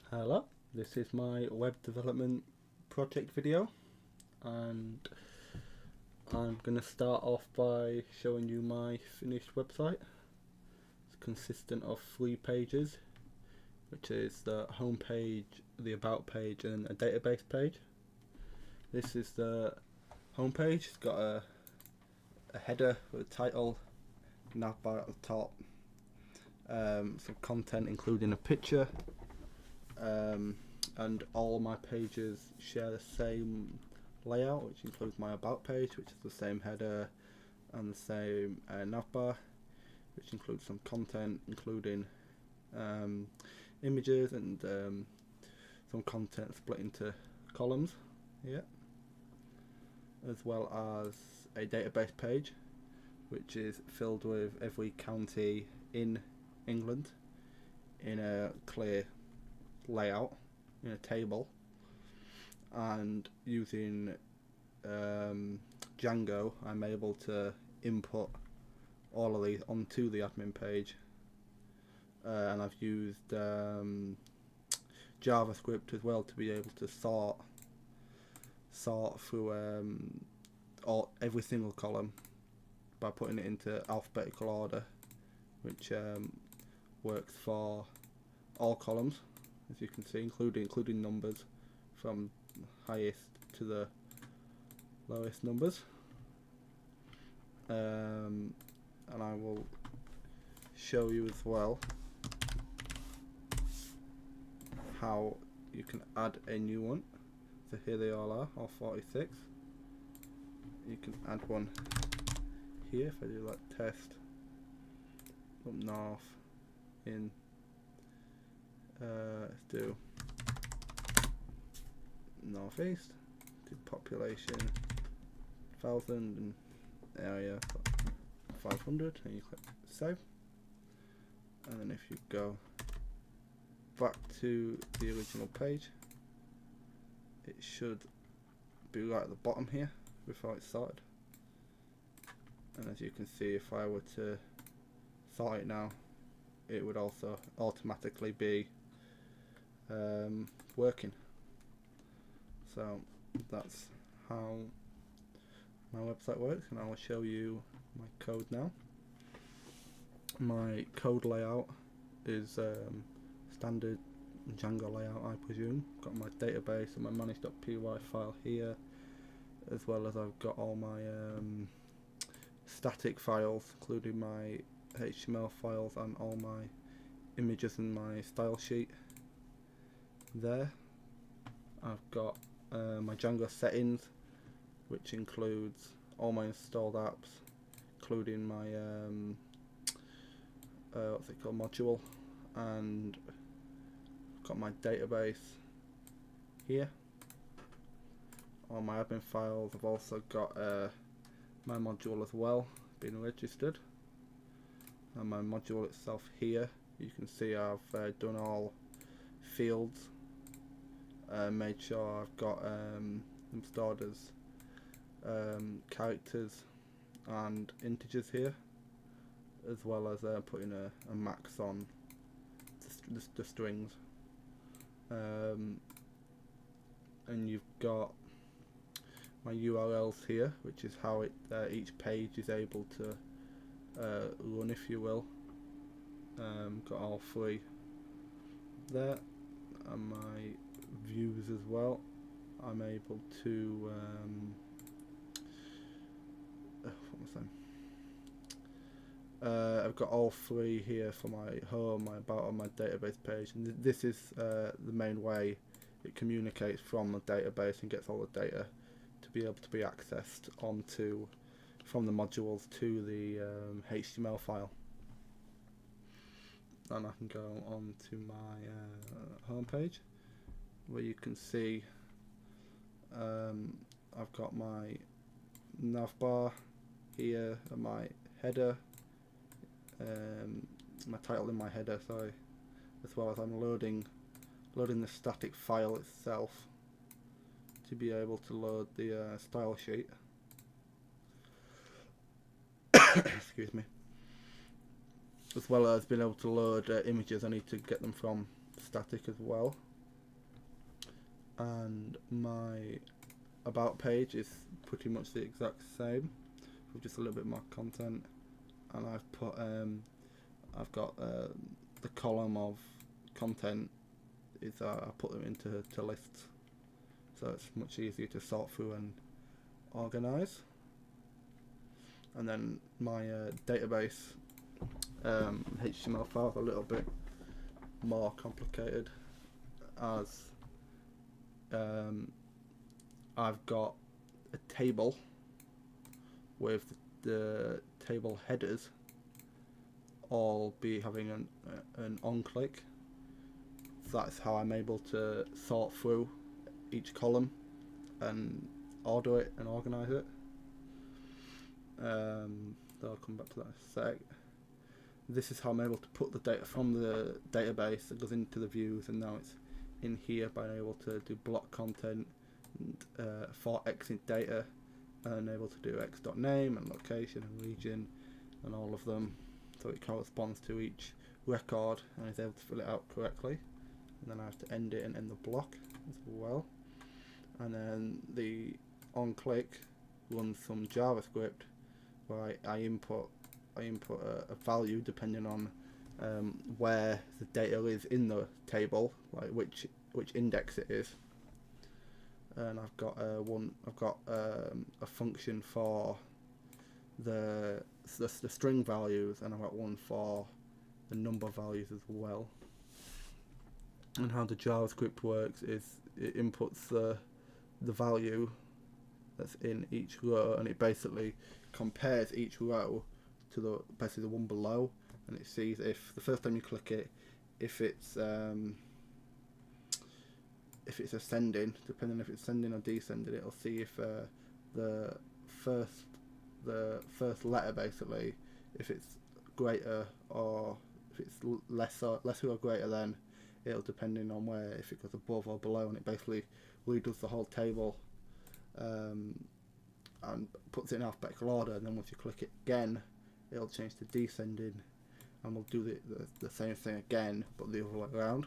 Hello, this is my web development project video, and I'm going to start off by showing you my finished website. It's consistent of 3 pages, which is the home page, the about page, and a database page. This is the home page. It's got a header with a title, navbar at the top, some content including a picture, and all my pages share the same layout, which includes my about page, which is the same header and the same navbar, which includes some content including images and some content split into columns here, as well as a database page which is filled with every county in England in a clear layout in a table, and using Django I'm able to input all of these onto the admin page, and I've used JavaScript as well to be able to sort through every single column by putting it into alphabetical order, which works for all columns, as you can see, including numbers from highest to the lowest numbers. And I will show you as well how you can add a new one. So here they all are, all 46. You can add one here if I do like test up north in let's do northeast, do population 1000 and area 500, and you click save. And then if you go back to the original page, it should be right at the bottom here before it's sorted. And as you can see, if I were to sort it now, it would also automatically be working. So that's how my website works, and I will show you my code now. My code layout is standard Django layout, I presume. Got my database and my manage.py file here, as well as I've got all my static files, including my HTML files and all my images in my style sheet there. I've got my Django settings, which includes all my installed apps, including my what's it called, module, and I've got my database here. On my admin files I've also got my module as well being registered, and my module itself here, you can see I've done all fields, made sure I've got them stored as characters and integers here, as well as putting a max on the strings, and you've got my URLs here, which is how each page is able to run, if you will. Got all 3 there, and my views as well. I'm able to I've got all 3 here for my home, my about, and my database page, and this is the main way it communicates from the database and gets all the data to be able to be accessed from the modules to the HTML file. And I can go on to my home page, where you can see I've got my navbar here and my header, my title in my header, sorry, as well as I'm loading the static file itself to be able to load the style sheet. Excuse me. As well as being able to load images. I need to get them from static as well. and my about page is pretty much the exact same with just a little bit more content. And I've got the column of content is I put them into lists, so it's much easier to sort through and organize. And then my database HTML file is a little bit more complicated, as I've got a table with the table headers all be having an on click. That's how I'm able to sort through each column and order it and organize it. I'll come back to that in a sec. This is how I'm able to put the data from the database that goes into the views, and now it's in here by able to do block content and for exit data, and able to do x.name and location and region and all of them, so it corresponds to each record and is able to fill it out correctly. And then I have to end it and end the block as well. And then the on click runs some JavaScript where I input a value depending on where the data is in the table, like which index it is. And I've got a function for the string values, and I've got one for the number values as well. And how the JavaScript works is it inputs the value that's in each row, and it basically compares each row to basically the one below, and it sees if the first time you click it, if it's ascending, depending if it's ascending or descending, it'll see if the first letter, basically, if it's greater or if it's lesser or greater than, it'll depending on where, if it goes above or below, and it basically redoes the whole table and puts it in alphabetical order. And then once you click it again, it'll change to descending, and we'll do the same thing again but the other way around.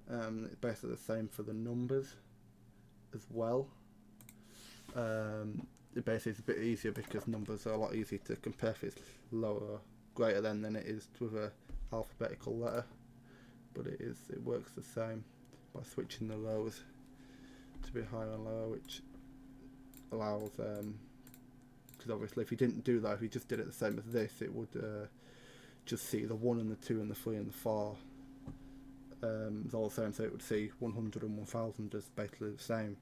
It's basically the same for the numbers as well. It basically is a bit easier because numbers are a lot easier to compare if it's lower or greater than it is to a alphabetical letter, but it works the same by switching the rows to be higher and lower, which allows because obviously if you didn't do that, if you just did it the same as this, it would just see the 1 and the 2 and the 3 and the 4 it's all the same, so it would see 100 and 1000 as basically the same,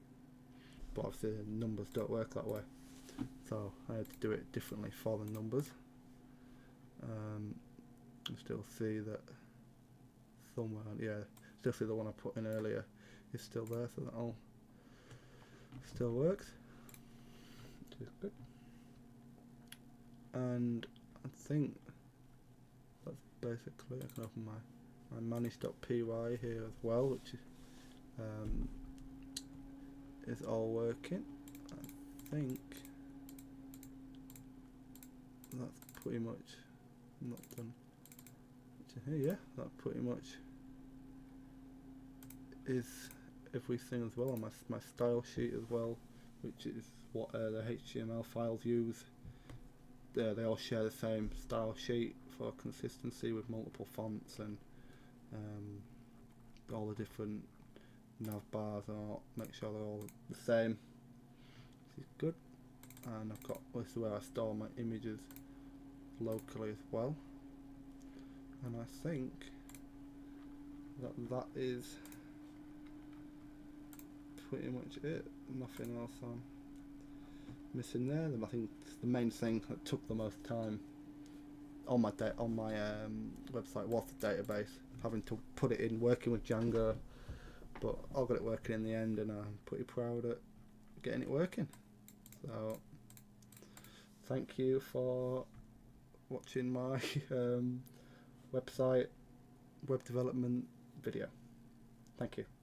but obviously the numbers don't work that way, so I had to do it differently for the numbers. You still see that somewhere, still see the one I put in earlier is still there, so that all still works, which is good. And I think that's basically, I can open my manage.py here as well, which is all working. I think that's pretty much not done. Yeah, that pretty much is everything as well on my style sheet as well, which is what the HTML files use. They all share the same style sheet for consistency with multiple fonts, and all the different nav bars are, make sure they're all the same, which is good. And I've got, this is where I store my images locally as well. And I think that is pretty much it. Nothing else I'm missing there. I think the main thing that took the most time on my website was the database, having to put it in, working with Django, but I got it working in the end, and I'm pretty proud at getting it working. So thank you for watching my website web development video. Thank you.